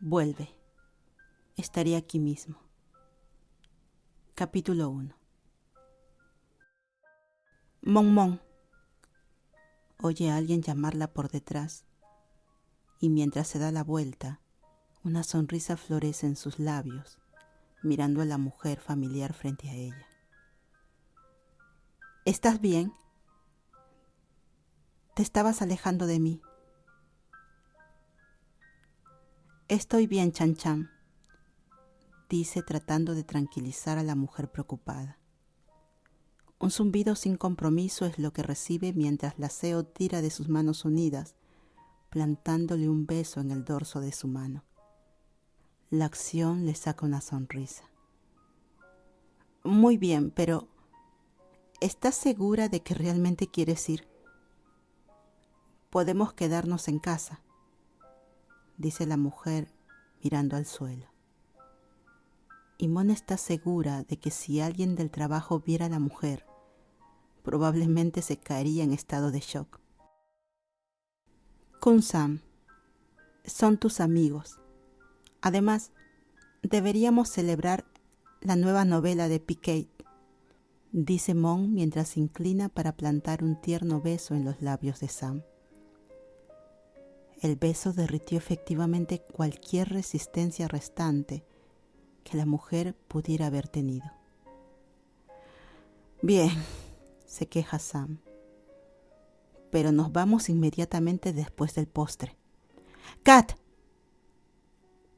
Vuelve. Estaré aquí mismo. Capítulo 1. Mon Mon. Oye a alguien llamarla por detrás y mientras se da la vuelta, una sonrisa florece en sus labios, mirando a la mujer familiar frente a ella. ¿Estás bien? Te estabas alejando de mí. Estoy bien, Chan Chan, dice tratando de tranquilizar a la mujer preocupada. Un zumbido sin compromiso es lo que recibe mientras la Seo tira de sus manos unidas, plantándole un beso en el dorso de su mano. La acción le saca una sonrisa. Muy bien, pero ¿estás segura de que realmente quieres ir? Podemos quedarnos en casa, dice la mujer mirando al suelo. Y Mon está segura de que si alguien del trabajo viera a la mujer, probablemente se caería en estado de shock. Kun-san, son tus amigos. Además, deberíamos celebrar la nueva novela de Piquet, dice Mon mientras se inclina para plantar un tierno beso en los labios de Sam. El beso derritió efectivamente cualquier resistencia restante que la mujer pudiera haber tenido. Bien, se queja Sam, pero nos vamos inmediatamente después del postre. ¡Kat!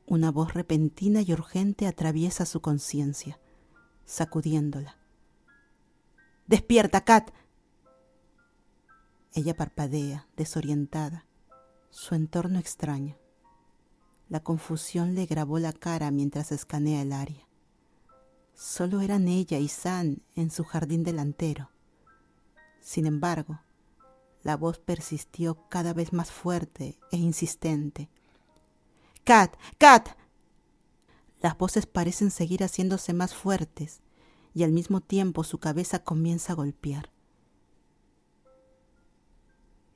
Una voz repentina y urgente atraviesa su conciencia, sacudiéndola. ¡Despierta, Kat! Ella parpadea, desorientada. Su entorno extraño. La confusión le grabó la cara mientras escanea el área. Solo eran ella y Sam en su jardín delantero. Sin embargo, la voz persistió cada vez más fuerte e insistente. ¡Kat! ¡Kat! Las voces parecen seguir haciéndose más fuertes y al mismo tiempo su cabeza comienza a golpear.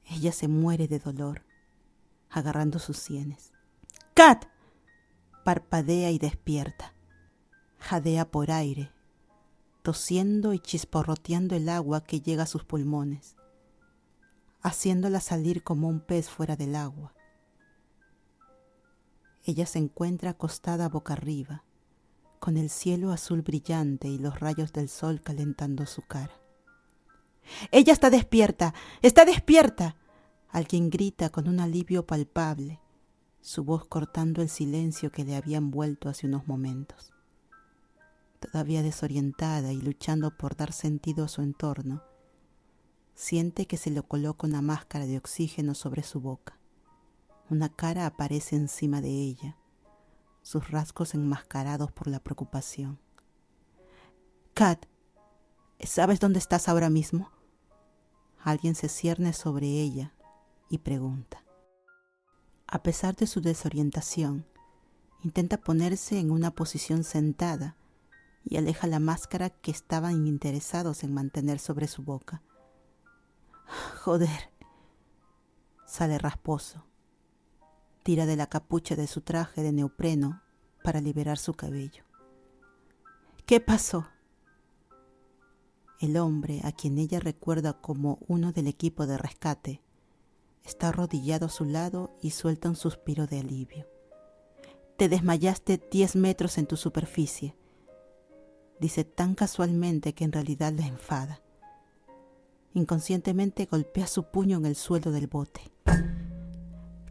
Ella se muere de dolor, agarrando sus sienes. ¡Kat! Parpadea y despierta. Jadea por aire, tosiendo y chisporroteando el agua que llega a sus pulmones, haciéndola salir como un pez fuera del agua. Ella se encuentra acostada boca arriba, con el cielo azul brillante y los rayos del sol calentando su cara. ¡Ella está despierta! ¡Está despierta! Alguien grita con un alivio palpable, su voz cortando el silencio que le había envuelto hace unos momentos. Todavía desorientada y luchando por dar sentido a su entorno, siente que se le coloca una máscara de oxígeno sobre su boca. Una cara aparece encima de ella, sus rasgos enmascarados por la preocupación. Kat, ¿sabes dónde estás ahora mismo? Alguien se cierne sobre ella y pregunta. A pesar de su desorientación, intenta ponerse en una posición sentada y aleja la máscara que estaban interesados en mantener sobre su boca. Joder, sale rasposo. Tira de la capucha de su traje de neopreno para liberar su cabello. ¿Qué pasó? El hombre, a quien ella recuerda como uno del equipo de rescate, está arrodillado a su lado y suelta un suspiro de alivio. Te desmayaste 10 metros en tu superficie, dice tan casualmente que en realidad la enfada. Inconscientemente golpea su puño en el suelo del bote.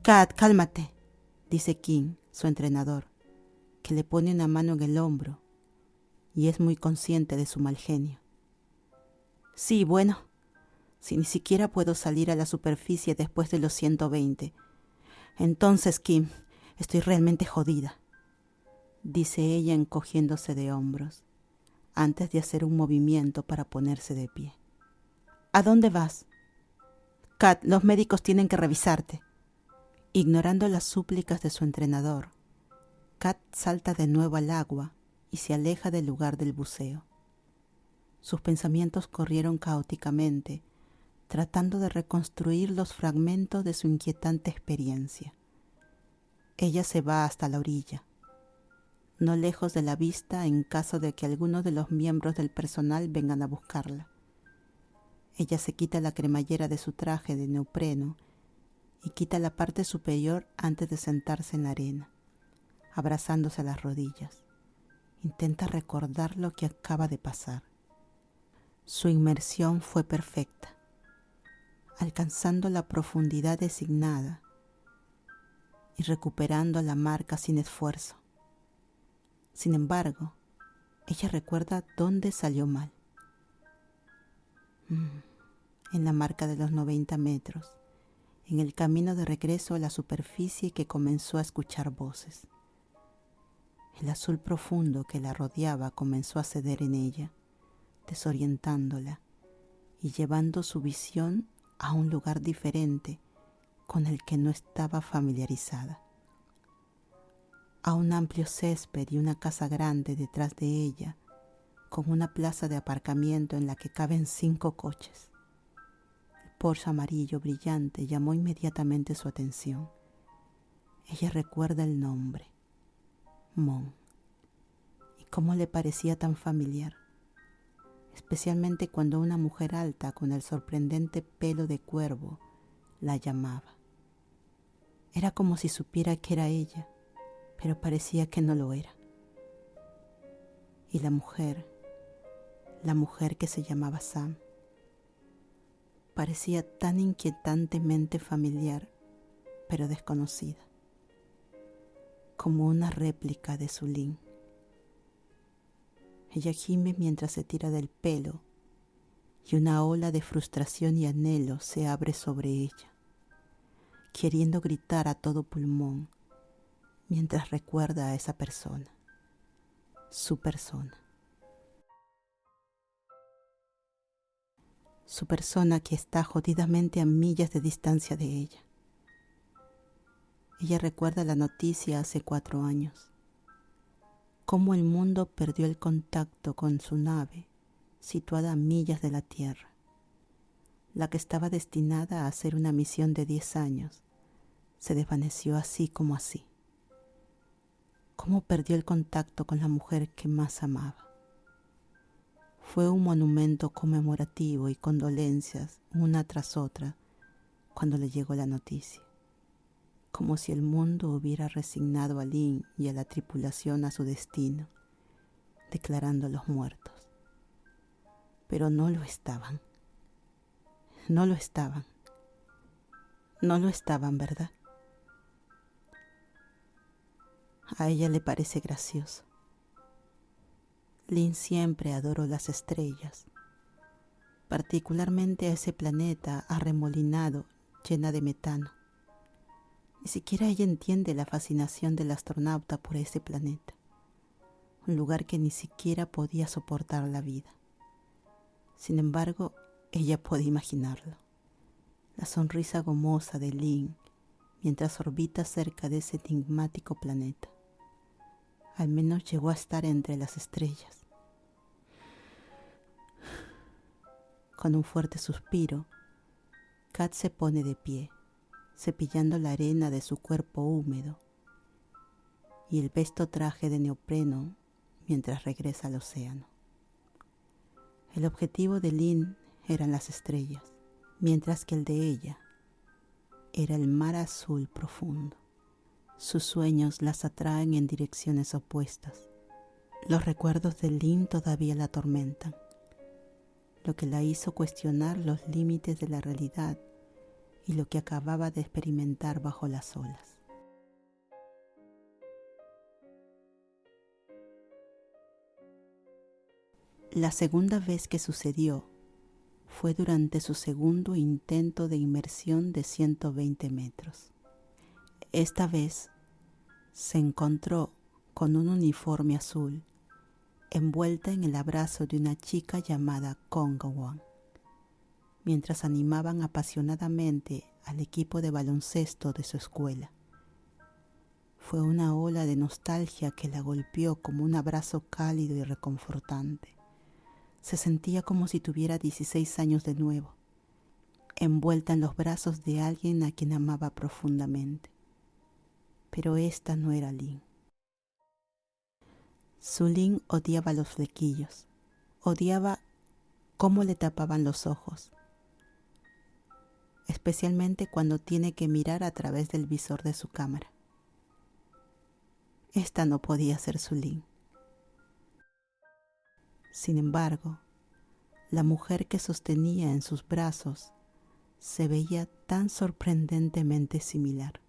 Kat, cálmate, dice Kim, su entrenador, que le pone una mano en el hombro y es muy consciente de su mal genio. Sí, bueno, si ni siquiera puedo salir a la superficie después de los 120. Entonces, Kim, estoy realmente jodida, dice ella encogiéndose de hombros, antes de hacer un movimiento para ponerse de pie. ¿A dónde vas? Kat, los médicos tienen que revisarte. Ignorando las súplicas de su entrenador, Kat salta de nuevo al agua y se aleja del lugar del buceo. Sus pensamientos corrieron caóticamente, tratando de reconstruir los fragmentos de su inquietante experiencia. Ella se va hasta la orilla, no lejos de la vista en caso de que alguno de los miembros del personal vengan a buscarla. Ella se quita la cremallera de su traje de neopreno y quita la parte superior antes de sentarse en la arena, abrazándose a las rodillas. Intenta recordar lo que acaba de pasar. Su inmersión fue perfecta, alcanzando la profundidad designada y recuperando la marca sin esfuerzo. Sin embargo, ella recuerda dónde salió mal. En la marca de los 90 metros, en el camino de regreso a la superficie que comenzó a escuchar voces. El azul profundo que la rodeaba comenzó a ceder en ella, desorientándola y llevando su visión a un lugar diferente con el que no estaba familiarizada. A un amplio césped y una casa grande detrás de ella, con una plaza de aparcamiento en la que caben 5 coches. El Porsche amarillo brillante llamó inmediatamente su atención. Ella recuerda el nombre, Mon, y cómo le parecía tan familiar, especialmente cuando una mujer alta con el sorprendente pelo de cuervo la llamaba. Era como si supiera que era ella, pero parecía que no lo era. Y la mujer que se llamaba Sam, parecía tan inquietantemente familiar, pero desconocida, como una réplica de su Lynn. Ella gime mientras se tira del pelo y una ola de frustración y anhelo se abre sobre ella, queriendo gritar a todo pulmón mientras recuerda a esa persona, su persona. Su persona que está jodidamente a millas de distancia de ella. Ella recuerda la noticia hace 4 años, cómo el mundo perdió el contacto con su nave situada a millas de la Tierra, la que estaba destinada a hacer una misión de 10 años, se desvaneció así como así. Cómo perdió el contacto con la mujer que más amaba. Fue un monumento conmemorativo y condolencias una tras otra cuando le llegó la noticia, como si el mundo hubiera resignado a Lynn y a la tripulación a su destino, declarándolos muertos. Pero no lo estaban. No lo estaban. No lo estaban, ¿verdad? A ella le parece gracioso. Lynn siempre adoró las estrellas, particularmente a ese planeta arremolinado, llena de metano. Ni siquiera ella entiende la fascinación del astronauta por ese planeta, un lugar que ni siquiera podía soportar la vida. Sin embargo, ella puede imaginarlo. La sonrisa gomosa de Lynn mientras orbita cerca de ese enigmático planeta. Al menos llegó a estar entre las estrellas. Con un fuerte suspiro, Kat se pone de pie, cepillando la arena de su cuerpo húmedo y el vesto traje de neopreno mientras regresa al océano. El objetivo de Lynn eran las estrellas, mientras que el de ella era el mar azul profundo. Sus sueños las atraen en direcciones opuestas. Los recuerdos de Lynn todavía la atormentan, lo que la hizo cuestionar los límites de la realidad y lo que acababa de experimentar bajo las olas. La segunda vez que sucedió fue durante su segundo intento de inmersión de 120 metros. Esta vez se encontró con un uniforme azul envuelta en el abrazo de una chica llamada Kong-Won, mientras animaban apasionadamente al equipo de baloncesto de su escuela. Fue una ola de nostalgia que la golpeó como un abrazo cálido y reconfortante. Se sentía como si tuviera 16 años de nuevo, envuelta en los brazos de alguien a quien amaba profundamente. Pero esta no era Lynn. Su Lynn odiaba los flequillos, odiaba cómo le tapaban los ojos, especialmente cuando tiene que mirar a través del visor de su cámara. Esta no podía ser su Lynn. Sin embargo, la mujer que sostenía en sus brazos se veía tan sorprendentemente similar.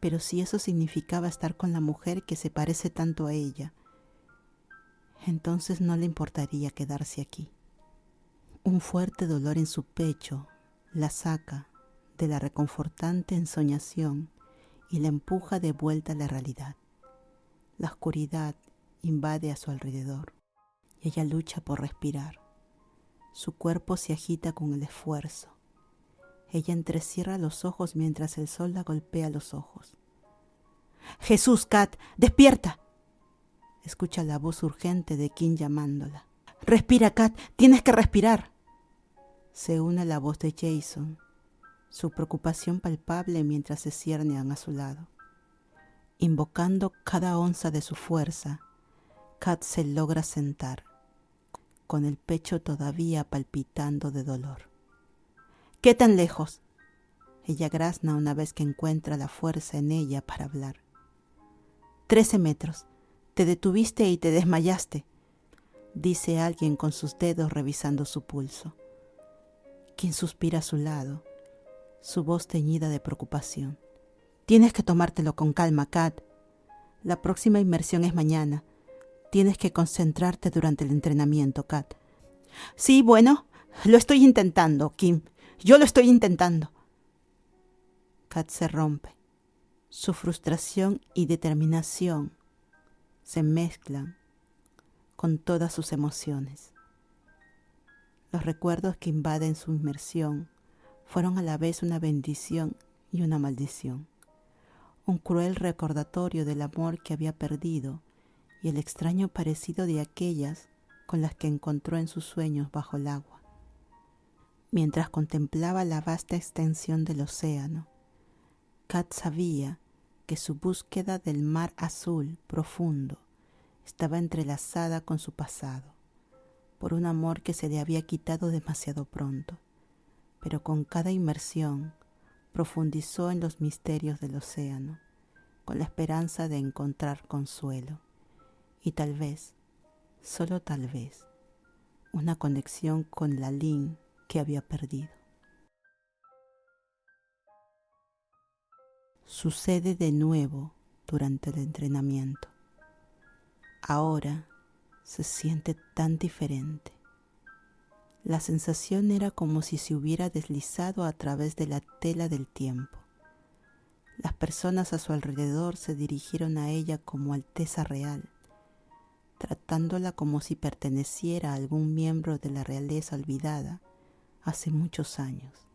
Pero si eso significaba estar con la mujer que se parece tanto a ella, entonces no le importaría quedarse aquí. Un fuerte dolor en su pecho la saca de la reconfortante ensoñación y la empuja de vuelta a la realidad. La oscuridad invade a su alrededor y ella lucha por respirar. Su cuerpo se agita con el esfuerzo. Ella entrecierra los ojos mientras el sol la golpea los ojos. ¡Jesús, Kat! ¡Despierta! Escucha la voz urgente de Kim llamándola. ¡Respira, Kat! ¡Tienes que respirar! Se une a la voz de Jason, su preocupación palpable mientras se ciernean a su lado. Invocando cada onza de su fuerza, Kat se logra sentar, con el pecho todavía palpitando de dolor. ¿Qué tan lejos? Ella grazna una vez que encuentra la fuerza en ella para hablar. 13 metros. Te detuviste y te desmayaste, dice alguien con sus dedos revisando su pulso. Quien suspira a su lado, su voz teñida de preocupación. Tienes que tomártelo con calma, Kat. La próxima inmersión es mañana. Tienes que concentrarte durante el entrenamiento, Kat. Sí, bueno, lo estoy intentando, Kim. Yo lo estoy intentando. Kat se rompe. Su frustración y determinación se mezclan con todas sus emociones. Los recuerdos que invaden su inmersión fueron a la vez una bendición y una maldición. Un cruel recordatorio del amor que había perdido y el extraño parecido de aquellas con las que encontró en sus sueños bajo el agua. Mientras contemplaba la vasta extensión del océano, Kat sabía que su búsqueda del mar azul profundo estaba entrelazada con su pasado, por un amor que se le había quitado demasiado pronto, pero con cada inmersión profundizó en los misterios del océano, con la esperanza de encontrar consuelo y tal vez, solo tal vez, una conexión con la Lynn que había perdido. Sucede de nuevo durante el entrenamiento. Ahora se siente tan diferente. La sensación era como si se hubiera deslizado a través de la tela del tiempo. Las personas a su alrededor se dirigieron a ella como Alteza Real, tratándola como si perteneciera a algún miembro de la realeza olvidada hace muchos años.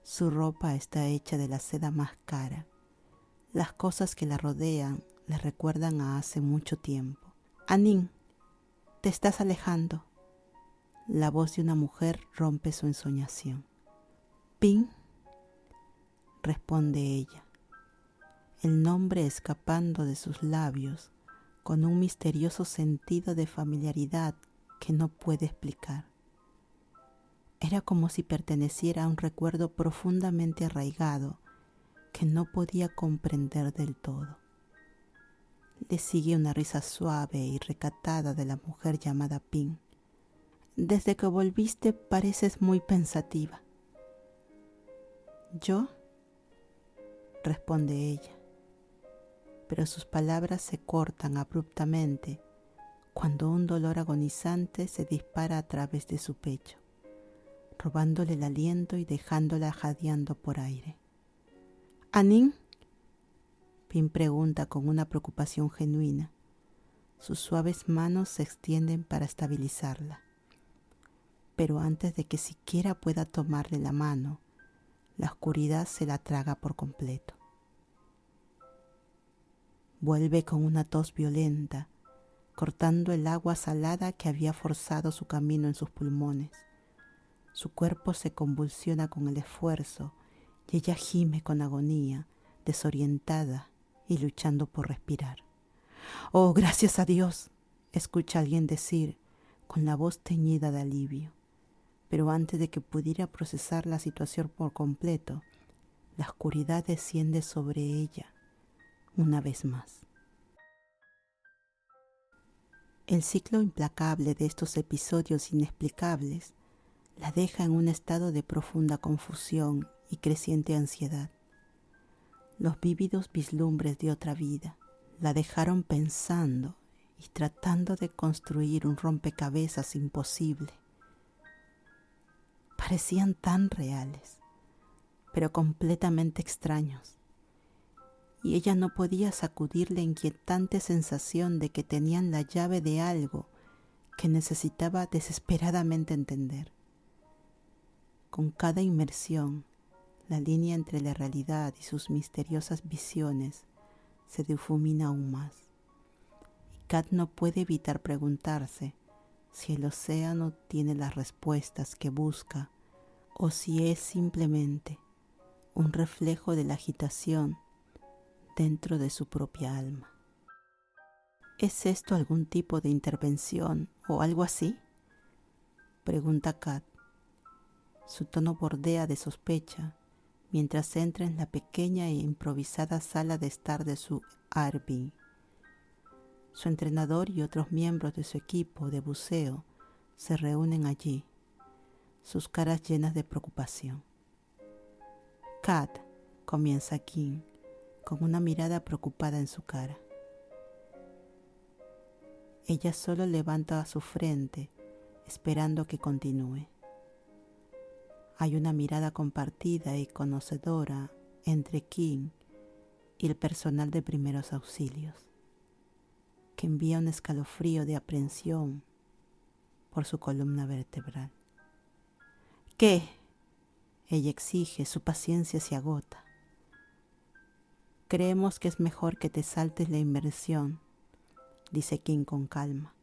Su ropa está hecha de la seda más cara. Las cosas que la rodean le recuerdan a hace mucho tiempo. Anin, te estás alejando. La voz de una mujer rompe su ensoñación. Pin, responde ella, el nombre escapando de sus labios con un misterioso sentido de familiaridad que no puede explicar. Era como si perteneciera a un recuerdo profundamente arraigado que no podía comprender del todo. Le sigue una risa suave y recatada de la mujer llamada Pin. Desde que volviste pareces muy pensativa. ¿Yo? Responde ella, pero sus palabras se cortan abruptamente cuando un dolor agonizante se dispara a través de su pecho, robándole el aliento y dejándola jadeando por aire. ¿Anin? Pin pregunta con una preocupación genuina. Sus suaves manos se extienden para estabilizarla. Pero antes de que siquiera pueda tomarle la mano, la oscuridad se la traga por completo. Vuelve con una tos violenta, cortando el agua salada que había forzado su camino en sus pulmones. Su cuerpo se convulsiona con el esfuerzo y ella gime con agonía, desorientada y luchando por respirar. «Oh, gracias a Dios», escucha a alguien decir con la voz teñida de alivio. Pero antes de que pudiera procesar la situación por completo, la oscuridad desciende sobre ella una vez más. El ciclo implacable de estos episodios inexplicables la deja en un estado de profunda confusión y creciente ansiedad. Los vívidos vislumbres de otra vida la dejaron pensando y tratando de construir un rompecabezas imposible. Parecían tan reales, pero completamente extraños, y ella no podía sacudir la inquietante sensación de que tenían la llave de algo que necesitaba desesperadamente entender. Con cada inmersión, la línea entre la realidad y sus misteriosas visiones se difumina aún más, y Kat no puede evitar preguntarse si el océano tiene las respuestas que busca o si es simplemente un reflejo de la agitación dentro de su propia alma. ¿Es esto algún tipo de intervención o algo así?, pregunta Kat. Su tono bordea de sospecha mientras entra en la pequeña e improvisada sala de estar de su Airbnb. Su entrenador y otros miembros de su equipo de buceo se reúnen allí, sus caras llenas de preocupación. «Kat», comienza Kim, con una mirada preocupada en su cara. Ella solo levanta su frente, esperando que continúe. Hay una mirada compartida y conocedora entre Kim y el personal de primeros auxilios, que envía un escalofrío de aprensión por su columna vertebral. «¿Qué?», ella exige, su paciencia se agota. «Creemos que es mejor que te saltes la inmersión», dice Kim con calma,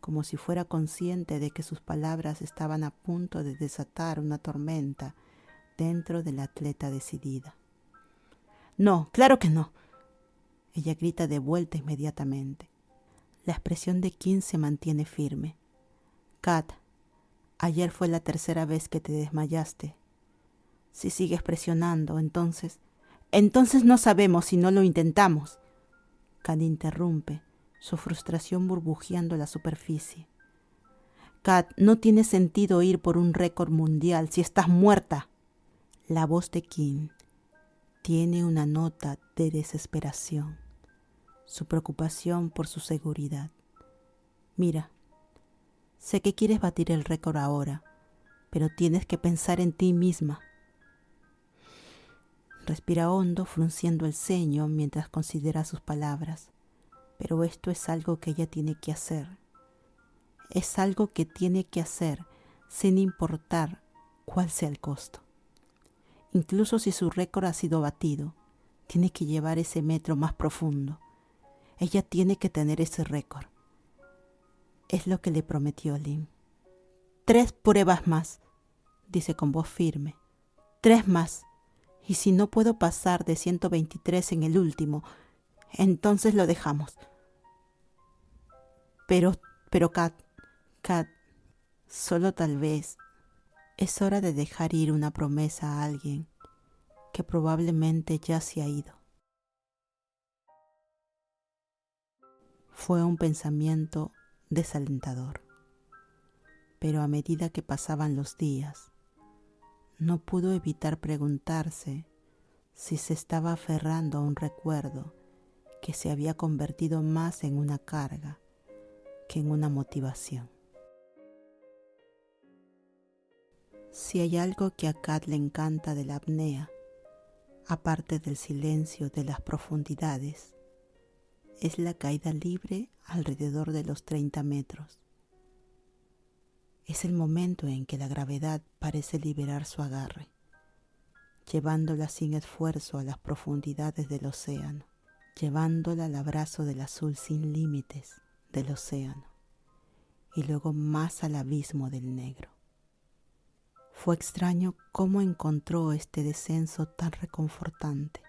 como si fuera consciente de que sus palabras estaban a punto de desatar una tormenta dentro de la atleta decidida. «No, claro que no», ella grita de vuelta inmediatamente. La expresión de Kim se mantiene firme. «Kat, ayer fue la tercera vez que te desmayaste. Si sigues presionando, entonces no sabemos si no lo intentamos». Kat interrumpe, su frustración burbujeando la superficie. «Kat, no tiene sentido ir por un récord mundial si estás muerta». La voz de Kim tiene una nota de desesperación, su preocupación por su seguridad. «Mira, sé que quieres batir el récord ahora, pero tienes que pensar en ti misma». Respira hondo, frunciendo el ceño mientras considera sus palabras. Pero esto es algo que ella tiene que hacer. Es algo que tiene que hacer sin importar cuál sea el costo. Incluso si su récord ha sido batido, tiene que llevar ese metro más profundo. Ella tiene que tener ese récord. Es lo que le prometió Lynn. 3 pruebas más, dice con voz firme. 3 más. Y si no puedo pasar de 123 en el último, entonces lo dejamos. Pero Kat, solo tal vez es hora de dejar ir una promesa a alguien que probablemente ya se ha ido. Fue un pensamiento desalentador, pero a medida que pasaban los días, no pudo evitar preguntarse si se estaba aferrando a un recuerdo que se había convertido más en una carga que en una motivación. Si hay algo que a Kat le encanta de la apnea, aparte del silencio de las profundidades, es la caída libre alrededor de los 30 metros. Es el momento en que la gravedad parece liberar su agarre, llevándola sin esfuerzo a las profundidades del océano, llevándola al abrazo del azul sin límites del océano y luego más al abismo del negro. Fue extraño cómo encontró este descenso tan reconfortante.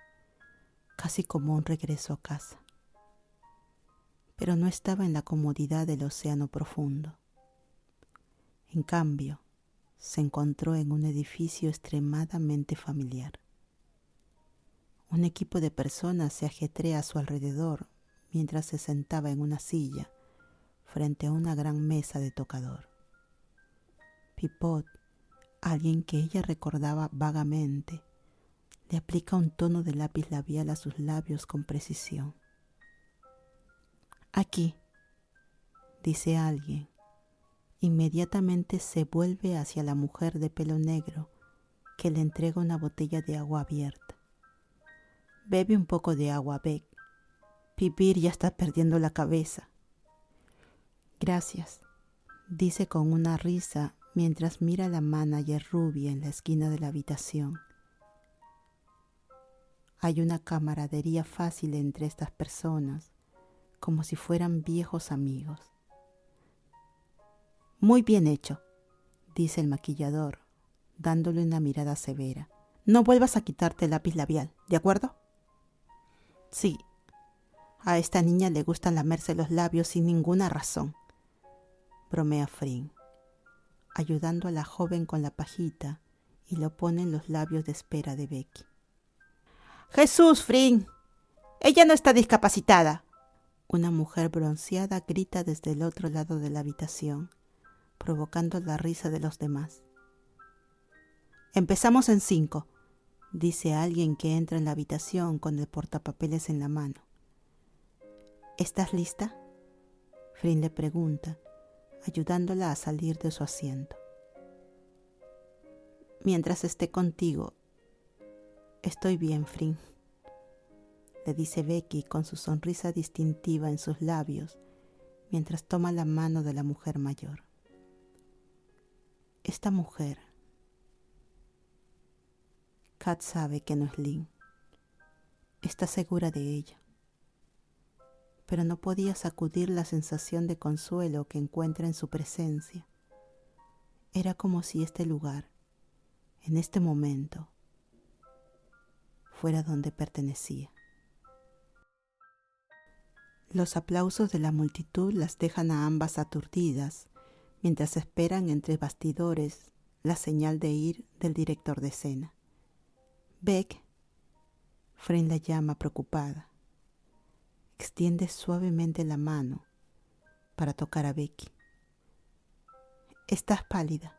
casi como un regreso a casa. Pero no estaba en la comodidad del océano profundo. En cambio, se encontró en un edificio extremadamente familiar. Un equipo de personas se ajetrea a su alrededor mientras se sentaba en una silla frente a una gran mesa de tocador. Pipot, alguien que ella recordaba vagamente, le aplica un tono de lápiz labial a sus labios con precisión. Aquí, dice alguien. Inmediatamente se vuelve hacia la mujer de pelo negro que le entrega una botella de agua abierta. Bebe un poco de agua, Beck. Pipir ya está perdiendo la cabeza. Gracias, dice con una risa mientras mira a la manager rubia en la esquina de la habitación. Hay una camaradería fácil entre estas personas, como si fueran viejos amigos. Muy bien hecho, dice el maquillador, dándole una mirada severa. No vuelvas a quitarte el lápiz labial, ¿de acuerdo? Sí, a esta niña le gustan lamerse los labios sin ninguna razón, bromea Fring, ayudando a la joven con la pajita y lo pone en los labios de espera de Becky. ¡Jesús, Fring! ¡Ella no está discapacitada! Una mujer bronceada grita desde el otro lado de la habitación, provocando la risa de los demás. Empezamos en 5, dice alguien que entra en la habitación con el portapapeles en la mano. ¿Estás lista? Fring le pregunta, ayudándola a salir de su asiento. Mientras esté contigo, estoy bien, Fring, le dice Becky con su sonrisa distintiva en sus labios, mientras toma la mano de la mujer mayor. Esta mujer, Kat sabe que no es Lynn. Está segura de ello. Pero no podía sacudir la sensación de consuelo que encuentra en su presencia. Era como si este lugar, en este momento, fuera donde pertenecía. Los aplausos de la multitud las dejan a ambas aturdidas, mientras esperan entre bastidores la señal de ir del director de escena. Beck, Fring la llama preocupada. Extiende suavemente la mano para tocar a Becky. Estás pálida.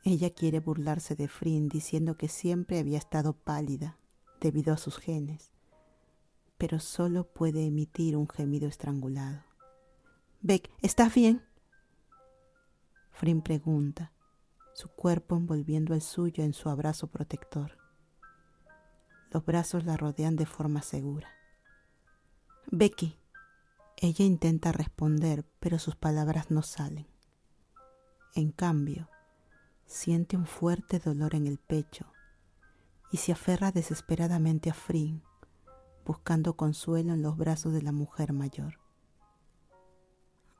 Ella quiere burlarse de Fring diciendo que siempre había estado pálida debido a sus genes, pero solo puede emitir un gemido estrangulado. Beck, ¿estás bien? Fring pregunta, su cuerpo envolviendo el suyo en su abrazo protector. Los brazos la rodean de forma segura. Becky. Ella intenta responder, pero sus palabras no salen. En cambio, siente un fuerte dolor en el pecho y se aferra desesperadamente a Fring, buscando consuelo en los brazos de la mujer mayor.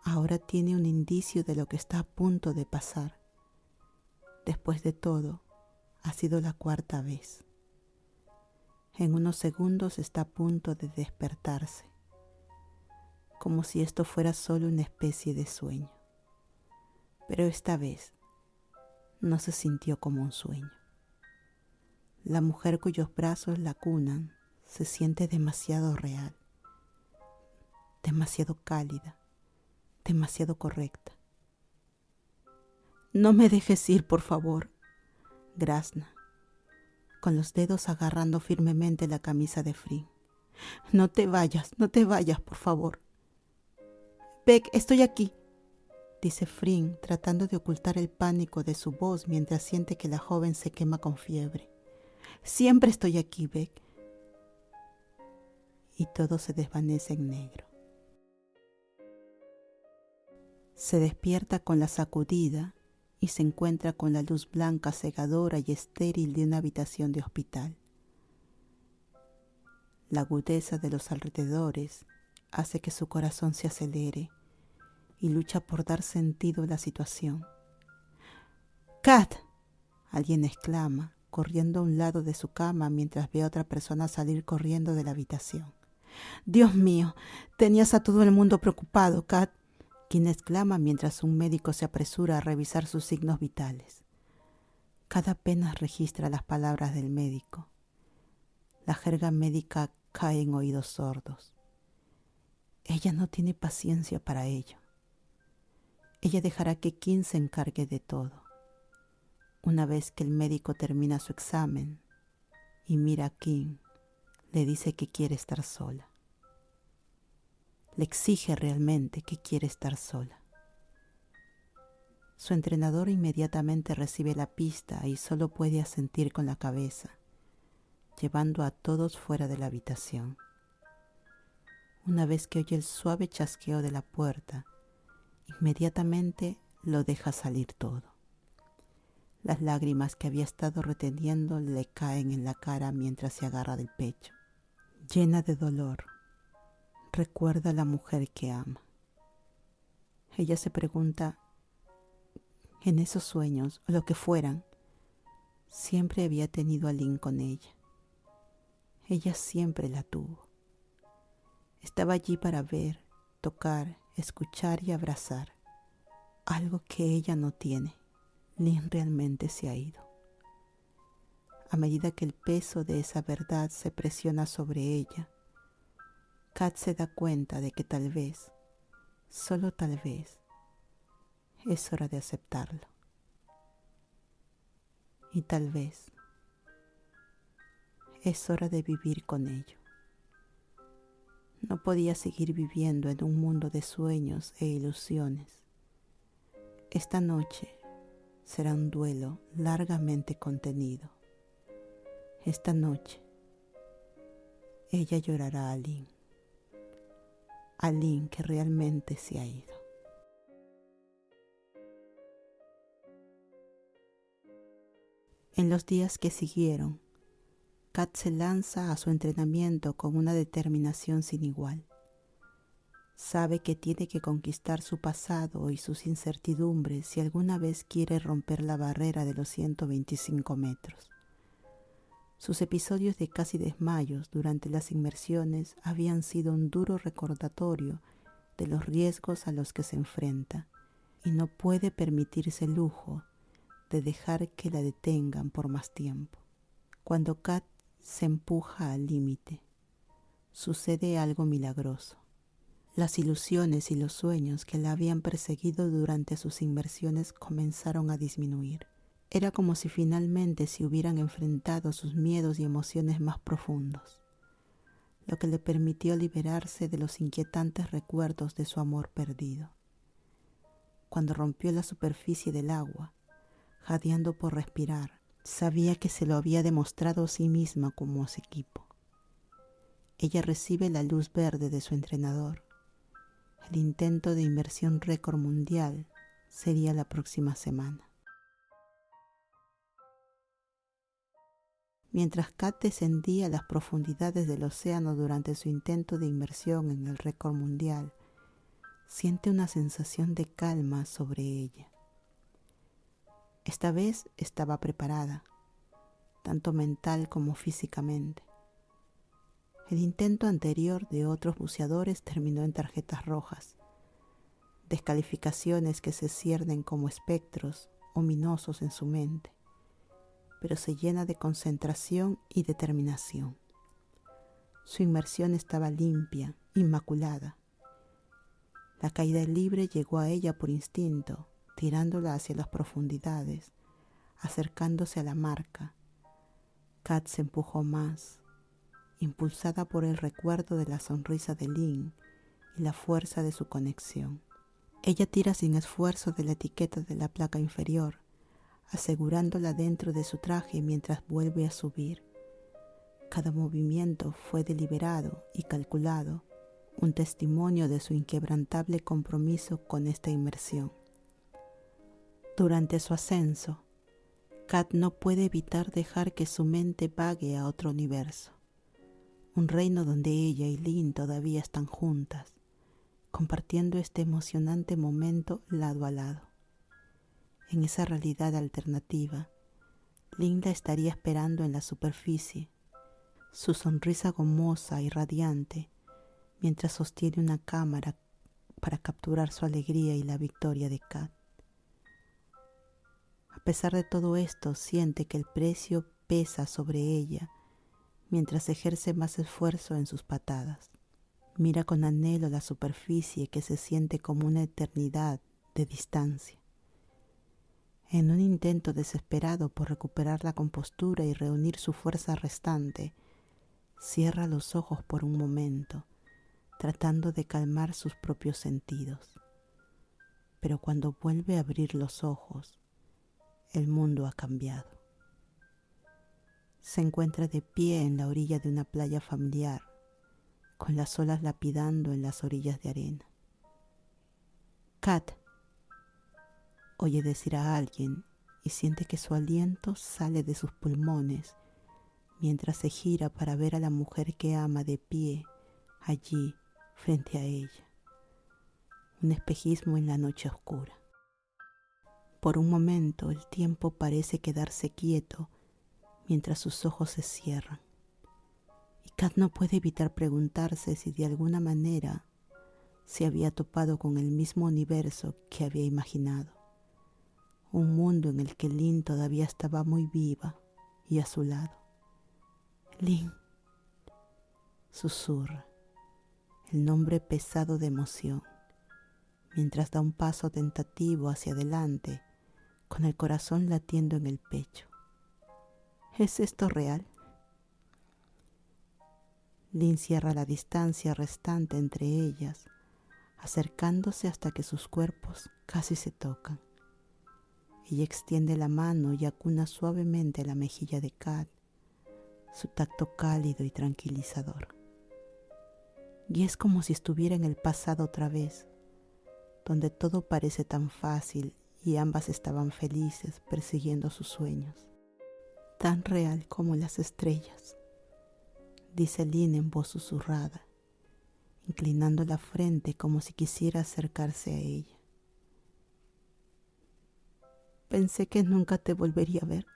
Ahora tiene un indicio de lo que está a punto de pasar. Después de todo, ha sido la 4ª vez. En unos segundos está a punto de despertarse, como si esto fuera solo una especie de sueño. Pero esta vez no se sintió como un sueño. La mujer cuyos brazos la cunan se siente demasiado real, demasiado cálida, demasiado correcta. No me dejes ir, por favor, grazna, con los dedos agarrando firmemente la camisa de Fring. No te vayas, por favor. Beck, estoy aquí, dice Fring, tratando de ocultar el pánico de su voz mientras siente que la joven se quema con fiebre. Siempre estoy aquí, Beck. Y todo se desvanece en negro. Se despierta con la sacudida y se encuentra con la luz blanca cegadora y estéril de una habitación de hospital. La agudeza de los alrededores hace que su corazón se acelere y lucha por dar sentido a la situación. ¡Kat!, alguien exclama corriendo a un lado de su cama mientras ve a otra persona salir corriendo de la habitación. «Dios mío, tenías a todo el mundo preocupado, Kat», quien exclama mientras un médico se apresura a revisar sus signos vitales. Kat apenas registra las palabras del médico. La jerga médica cae en oídos sordos. Ella no tiene paciencia para ello. Ella dejará que Kim se encargue de todo. Una vez que el médico termina su examen y mira a Kim, le dice que quiere estar sola. Le exige realmente que quiere estar sola. Su entrenador inmediatamente recibe la pista y solo puede asentir con la cabeza, llevando a todos fuera de la habitación. Una vez que oye el suave chasqueo de la puerta, inmediatamente lo deja salir todo. Las lágrimas que había estado reteniendo le caen en la cara mientras se agarra del pecho. Llena de dolor, recuerda a la mujer que ama. Ella se pregunta, en esos sueños, o lo que fueran, siempre había tenido a Lynn con ella. Ella siempre la tuvo. Estaba allí para ver, tocar, escuchar y abrazar. Algo que ella no tiene. Lynn realmente se ha ido. A medida que el peso de esa verdad se presiona sobre ella, Kat se da cuenta de que tal vez, solo tal vez, es hora de aceptarlo. Y tal vez es hora de vivir con ello. No podía seguir viviendo en un mundo de sueños e ilusiones. Esta noche será un duelo largamente contenido. Esta noche ella llorará a Lynn que realmente se ha ido. En los días que siguieron, Kat se lanza a su entrenamiento con una determinación sin igual. Sabe que tiene que conquistar su pasado y sus incertidumbres si alguna vez quiere romper la barrera de los 125 metros. Sus episodios de casi desmayos durante las inmersiones habían sido un duro recordatorio de los riesgos a los que se enfrenta y no puede permitirse el lujo de dejar que la detengan por más tiempo. Cuando Kat se empuja al límite, sucede algo milagroso. Las ilusiones y los sueños que la habían perseguido durante sus inmersiones comenzaron a disminuir. Era como si finalmente se hubieran enfrentado sus miedos y emociones más profundos, lo que le permitió liberarse de los inquietantes recuerdos de su amor perdido. Cuando rompió la superficie del agua, jadeando por respirar, sabía que se lo había demostrado a sí misma como a su equipo. Ella recibe la luz verde de su entrenador. El intento de inmersión récord mundial sería la próxima semana. Mientras Kat descendía a las profundidades del océano durante su intento de inmersión en el récord mundial, siente una sensación de calma sobre ella. Esta vez estaba preparada, tanto mental como físicamente. El intento anterior de otros buceadores terminó en tarjetas rojas, descalificaciones que se ciernen como espectros ominosos en su mente, pero se llena de concentración y determinación. Su inmersión estaba limpia, inmaculada. La caída libre llegó a ella por instinto, tirándola hacia las profundidades, acercándose a la marca. Kat se empujó más, impulsada por el recuerdo de la sonrisa de Lynn y la fuerza de su conexión. Ella tira sin esfuerzo de la etiqueta de la placa inferior, asegurándola dentro de su traje mientras vuelve a subir. Cada movimiento fue deliberado y calculado, un testimonio de su inquebrantable compromiso con esta inmersión. Durante su ascenso, Kat no puede evitar dejar que su mente vague a otro universo, un reino donde ella y Lynn todavía están juntas, compartiendo este emocionante momento lado a lado. En esa realidad alternativa, Lynn la estaría esperando en la superficie, su sonrisa gomosa y radiante, mientras sostiene una cámara para capturar su alegría y la victoria de Kat. A pesar de todo esto, siente que el precio pesa sobre ella mientras ejerce más esfuerzo en sus patadas. Mira con anhelo la superficie que se siente como una eternidad de distancia. En un intento desesperado por recuperar la compostura y reunir su fuerza restante, cierra los ojos por un momento, tratando de calmar sus propios sentidos. Pero cuando vuelve a abrir los ojos, el mundo ha cambiado. Se encuentra de pie en la orilla de una playa familiar, con las olas lapidando en las orillas de arena. Kat, oye decir a alguien y siente que su aliento sale de sus pulmones mientras se gira para ver a la mujer que ama de pie allí frente a ella. Un espejismo en la noche oscura. Por un momento el tiempo parece quedarse quieto mientras sus ojos se cierran. Y Kat no puede evitar preguntarse si de alguna manera se había topado con el mismo universo que había imaginado. Un mundo en el que Lynn todavía estaba muy viva y a su lado. Lynn, susurra, el nombre pesado de emoción, mientras da un paso tentativo hacia adelante, con el corazón latiendo en el pecho. ¿Es esto real? Lynn cierra la distancia restante entre ellas, acercándose hasta que sus cuerpos casi se tocan. Ella extiende la mano y acuna suavemente la mejilla de Kat, su tacto cálido y tranquilizador. Y es como si estuviera en el pasado otra vez, donde todo parece tan fácil y ambas estaban felices persiguiendo sus sueños. Tan real como las estrellas, dice Lynn en voz susurrada, inclinando la frente como si quisiera acercarse a ella. Pensé que nunca te volvería a ver,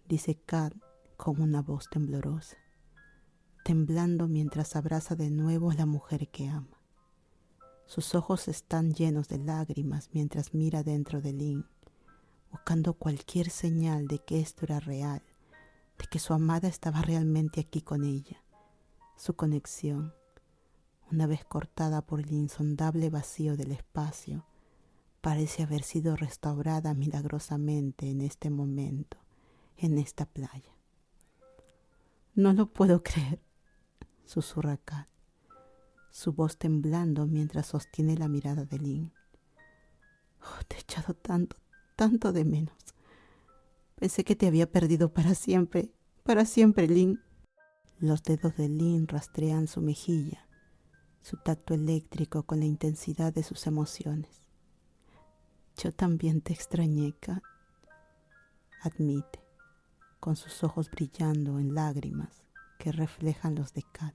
dice Kat con una voz temblorosa, temblando mientras abraza de nuevo a la mujer que ama. Sus ojos están llenos de lágrimas mientras mira dentro de Lynn, buscando cualquier señal de que esto era real, de que su amada estaba realmente aquí con ella. Su conexión, una vez cortada por el insondable vacío del espacio, parece haber sido restaurada milagrosamente en este momento, en esta playa. No lo puedo creer, susurra Kat, su voz temblando mientras sostiene la mirada de Lynn. Oh, te he echado tanto de menos. Pensé que te había perdido para siempre, Lynn. Los dedos de Lynn rastrean su mejilla, su tacto eléctrico con la intensidad de sus emociones. Yo también te extrañé, Kat, admite, con sus ojos brillando en lágrimas que reflejan los de Kat.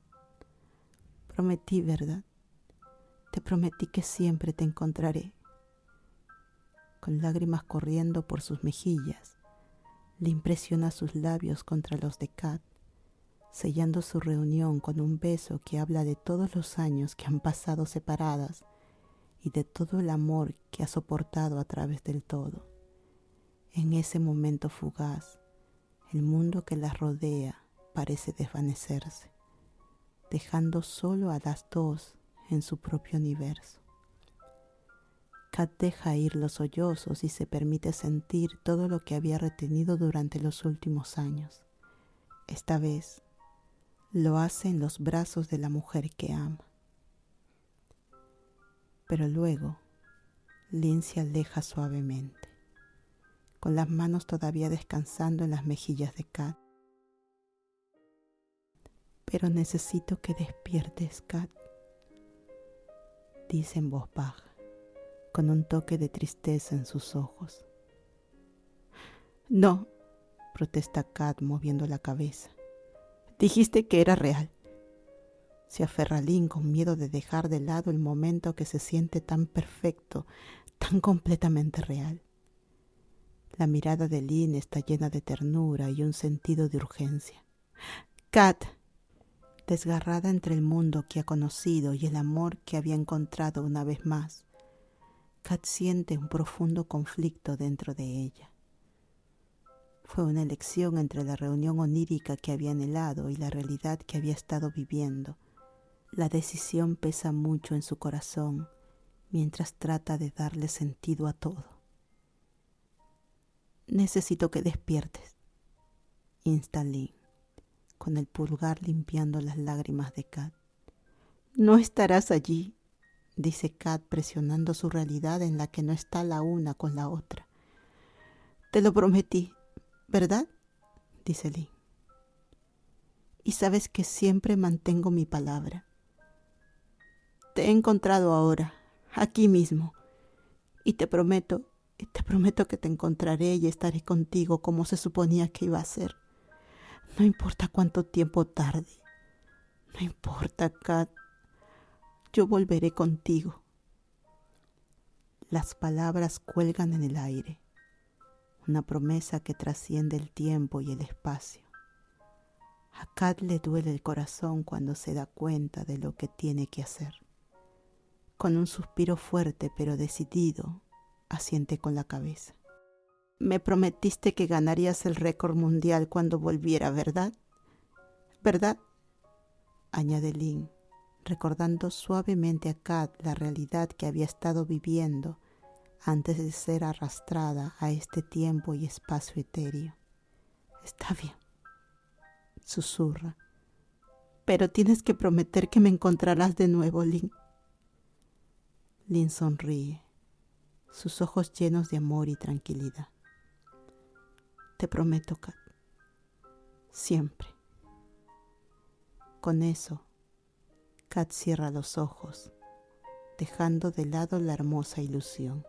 Prometí, ¿verdad? Te prometí que siempre te encontraré. Con lágrimas corriendo por sus mejillas, le impresiona sus labios contra los de Kat, sellando su reunión con un beso que habla de todos los años que han pasado separadas y de todo el amor que ha soportado a través del todo. En ese momento fugaz, el mundo que las rodea parece desvanecerse, dejando solo a las dos en su propio universo. Kat deja ir los sollozos y se permite sentir todo lo que había retenido durante los últimos años. Esta vez lo hace en los brazos de la mujer que ama. Pero luego Lynn se aleja suavemente, con las manos todavía descansando en las mejillas de Kat. Pero necesito que despiertes, Kat, dice en voz baja, con un toque de tristeza en sus ojos. No, protesta Kat moviendo la cabeza. Dijiste que era real. Se aferra a Lynn con miedo de dejar de lado el momento que se siente tan perfecto, tan completamente real. La mirada de Lynn está llena de ternura y un sentido de urgencia. Kat, desgarrada entre el mundo que ha conocido y el amor que había encontrado una vez más, Kat siente un profundo conflicto dentro de ella. Fue una elección entre la reunión onírica que había anhelado y la realidad que había estado viviendo. La decisión pesa mucho en su corazón mientras trata de darle sentido a todo. Necesito que despiertes, insta Lynn, con el pulgar limpiando las lágrimas de Kat. No estarás allí, dice Kat presionando su realidad en la que no está la una con la otra. Te lo prometí, ¿verdad? Dice Lynn. Y sabes que siempre mantengo mi palabra. Te he encontrado ahora, aquí mismo, y te prometo que te encontraré y estaré contigo como se suponía que iba a ser. No importa cuánto tiempo tarde. No importa, Kat. Yo volveré contigo. Las palabras cuelgan en el aire. Una promesa que trasciende el tiempo y el espacio. A Kat le duele el corazón cuando se da cuenta de lo que tiene que hacer. Con un suspiro fuerte pero decidido, asiente con la cabeza. Me prometiste que ganarías el récord mundial cuando volviera, ¿verdad? ¿Verdad? Añade Lynn, recordando suavemente a Kat la realidad que había estado viviendo antes de ser arrastrada a este tiempo y espacio etéreo. Está bien, susurra. Pero tienes que prometer que me encontrarás de nuevo, Lynn. Lynn sonríe, sus ojos llenos de amor y tranquilidad. Te prometo, Kat. Siempre. Con eso, Kat cierra los ojos, dejando de lado la hermosa ilusión,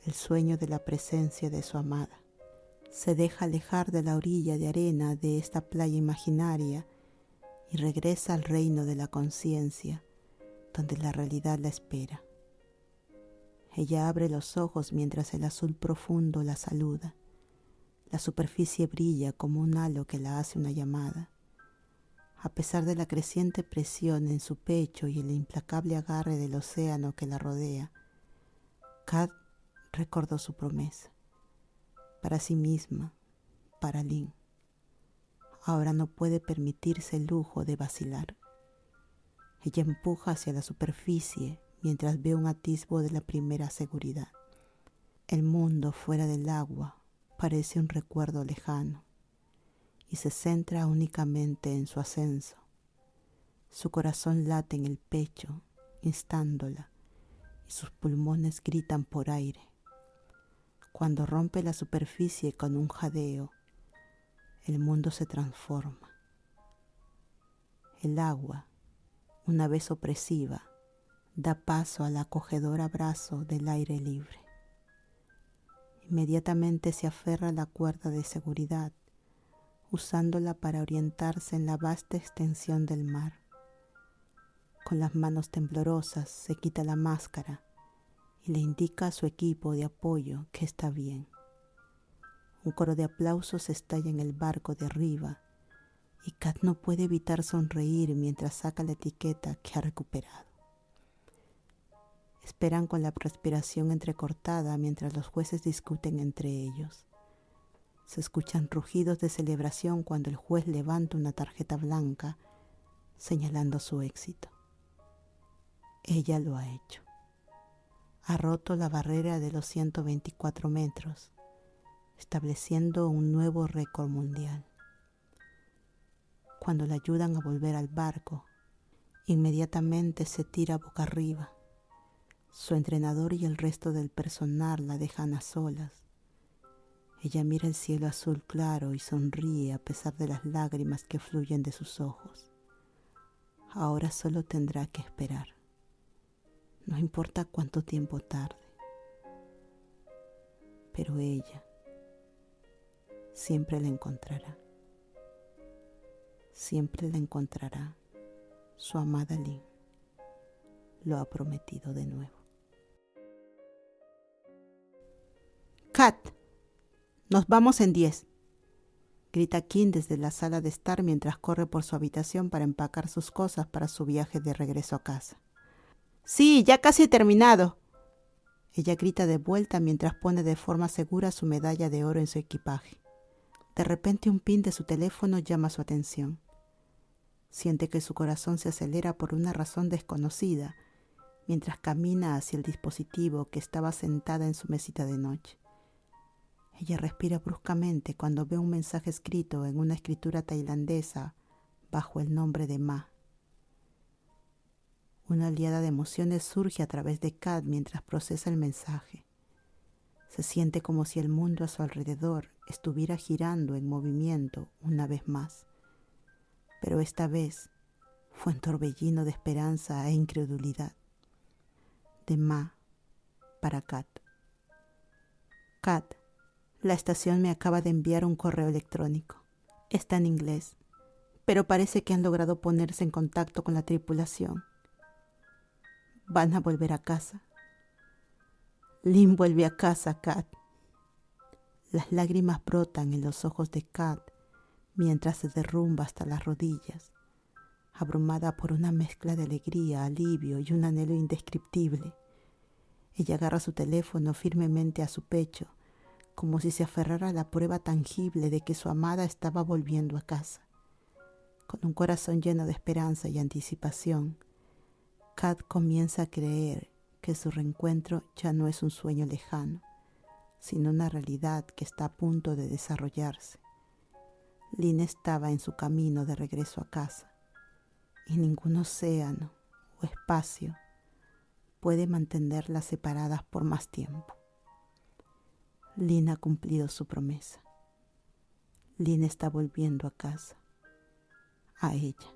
el sueño de la presencia de su amada. Se deja alejar de la orilla de arena de esta playa imaginaria y regresa al reino de la conciencia, donde la realidad la espera. Ella abre los ojos mientras el azul profundo la saluda. La superficie brilla como un halo que la hace una llamada. A pesar de la creciente presión en su pecho y el implacable agarre del océano que la rodea, Kat recordó su promesa. Para sí misma, para Lynn. Ahora no puede permitirse el lujo de vacilar. Ella empuja hacia la superficie mientras ve un atisbo de la primera seguridad. El mundo fuera del agua parece un recuerdo lejano y se centra únicamente en su ascenso. Su corazón late en el pecho, instándola, y sus pulmones gritan por aire. Cuando rompe la superficie con un jadeo, el mundo se transforma. El agua, una vez opresiva, da paso al acogedor abrazo del aire libre. Inmediatamente se aferra a la cuerda de seguridad, usándola para orientarse en la vasta extensión del mar. Con las manos temblorosas se quita la máscara y le indica a su equipo de apoyo que está bien. Un coro de aplausos estalla en el barco de arriba y Kat no puede evitar sonreír mientras saca la etiqueta que ha recuperado. Esperan con la respiración entrecortada mientras los jueces discuten entre ellos. Se escuchan rugidos de celebración cuando el juez levanta una tarjeta blanca señalando su éxito. Ella lo ha hecho. Ha roto la barrera de los 124 metros, estableciendo un nuevo récord mundial. Cuando la ayudan a volver al barco, inmediatamente se tira boca arriba. Su entrenador y el resto del personal la dejan a solas. Ella mira el cielo azul claro y sonríe a pesar de las lágrimas que fluyen de sus ojos. Ahora solo tendrá que esperar. No importa cuánto tiempo tarde. Pero ella siempre la encontrará. Siempre la encontrará. Su amada Lynn lo ha prometido de nuevo. Kat, Nos vamos en 10, grita Kim desde la sala de estar mientras corre por su habitación para empacar sus cosas para su viaje de regreso a casa. Sí, ya casi he terminado. Ella grita de vuelta mientras pone de forma segura su medalla de oro en su equipaje. De repente un pin de su teléfono llama su atención. Siente que su corazón se acelera por una razón desconocida mientras camina hacia el dispositivo que estaba sentada en su mesita de noche. Ella respira bruscamente cuando ve un mensaje escrito en una escritura tailandesa bajo el nombre de Ma. Una oleada de emociones surge a través de Kat mientras procesa el mensaje. Se siente como si el mundo a su alrededor estuviera girando en movimiento una vez más. Pero esta vez fue un torbellino de esperanza e incredulidad. De Ma para Kat. Kat, la estación me acaba de enviar un correo electrónico. Está en inglés, pero parece que han logrado ponerse en contacto con la tripulación. Van a volver a casa. Lynn vuelve a casa, Kat. Las lágrimas brotan en los ojos de Kat mientras se derrumba hasta las rodillas, abrumada por una mezcla de alegría, alivio y un anhelo indescriptible. Ella agarra su teléfono firmemente a su pecho, como si se aferrara a la prueba tangible de que su amada estaba volviendo a casa. Con un corazón lleno de esperanza y anticipación, Kat comienza a creer que su reencuentro ya no es un sueño lejano, sino una realidad que está a punto de desarrollarse. Lynn estaba en su camino de regreso a casa, y ningún océano o espacio puede mantenerlas separadas por más tiempo. Lynn ha cumplido su promesa. Lynn está volviendo a casa, a ella.